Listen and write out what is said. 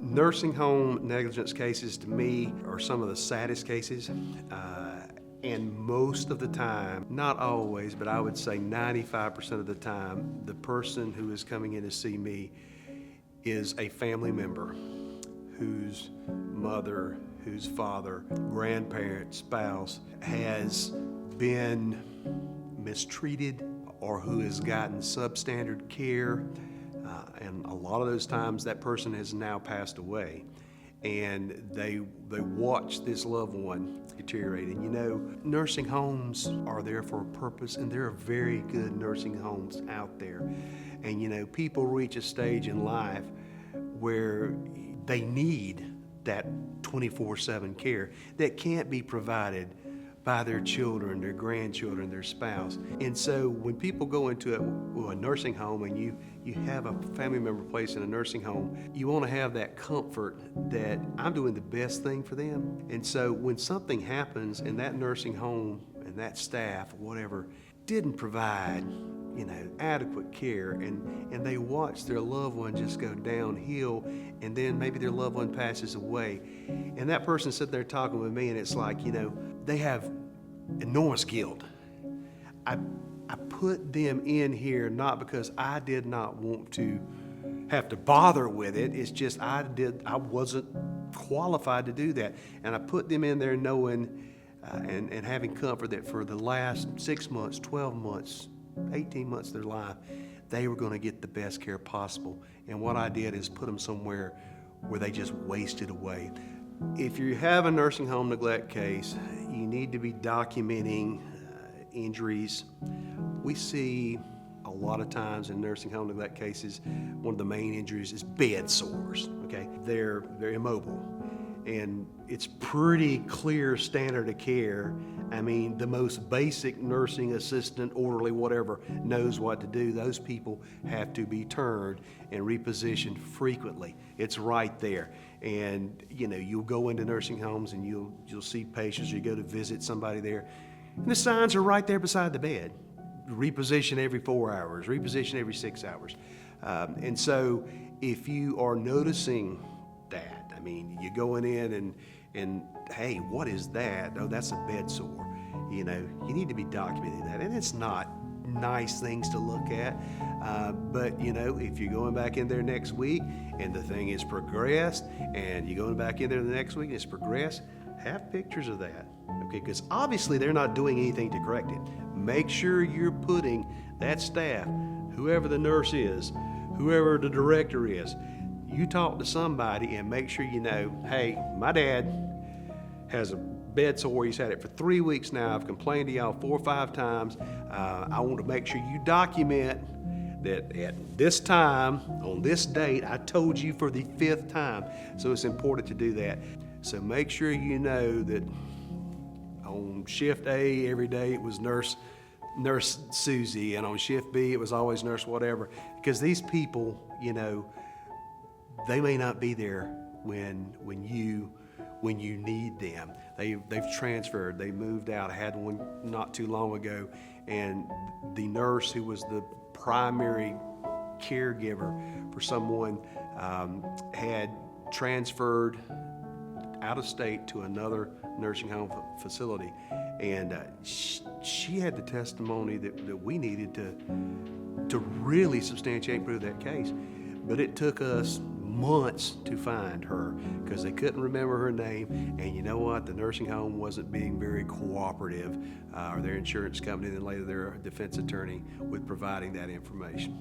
Nursing home negligence cases to me are some of the saddest cases. And most of the time, not always, but I would say 95% of the time, the person who is coming in to see me is a family member whose mother, whose father, grandparent, spouse has been mistreated or who has gotten substandard care. And a lot of those times that person has now passed away. And they watch this loved one deteriorate. And you know, nursing homes are there for a purpose, and there are very good nursing homes out there. And you know, people reach a stage in life where they need that 24/7 care that can't be provided by their children, their grandchildren, their spouse. And so when people go into a nursing home and you have a family member placed in a nursing home, you want to have that comfort that I'm doing the best thing for them. And so when something happens and that nursing home and that staff, whatever, didn't provide, you know, adequate care, and they watch their loved one just go downhill, and then maybe their loved one passes away, and that person sitting there talking with me, and it's like, you know, they have enormous guilt. I put them in here not because I did not want to have to bother with it. It's just I wasn't qualified to do that, and I put them in there knowing and having comfort that for the last 6 months, 12 months, 18 months of their life, they were going to get the best care possible. And what I did is put them somewhere where they just wasted away. If you have a nursing home neglect case, you need to be documenting injuries. We see a lot of times in nursing home neglect cases, one of the main injuries is bed sores. Okay, they're immobile, and it's pretty clear standard of care. I mean, the most basic nursing assistant, orderly, whatever, knows what to do. Those people have to be turned and repositioned frequently. It's right there. And you know, you'll go into nursing homes and you'll see patients, you go to visit somebody there, and the signs are right there beside the bed. Reposition every 4 hours, reposition every 6 hours. And so if you are noticing that, I mean, you're going in and hey, what is that? Oh, that's a bed sore. You know, you need to be documenting that. And it's not nice things to look at, but you know, if you're going back in there next week and the thing is progressed, and you're going back in there the next week and it's progressed, have pictures of that. Okay, because obviously they're not doing anything to correct it. Make sure you're putting that staff, whoever the nurse is, whoever the director is, you talk to somebody and make sure you know, hey, my dad has a bed sore. He's had it for 3 weeks now. I've complained to y'all 4 or 5 times. I want to make sure you document that at this time, on this date, I told you for the 5th time. So it's important to do that. So make sure you know that on shift A every day it was Nurse Susie, and on shift B it was always Nurse whatever, because these people, you know, they may not be there when you need them. They've transferred, they moved out. I had one not too long ago, and the nurse who was the primary caregiver for someone had transferred out of state to another nursing home facility, and she had the testimony that we needed to really substantiate and prove that case. But it took us months to find her because they couldn't remember her name, and you know what, the nursing home wasn't being very cooperative, or their insurance company, and then later their defense attorney, with providing that information.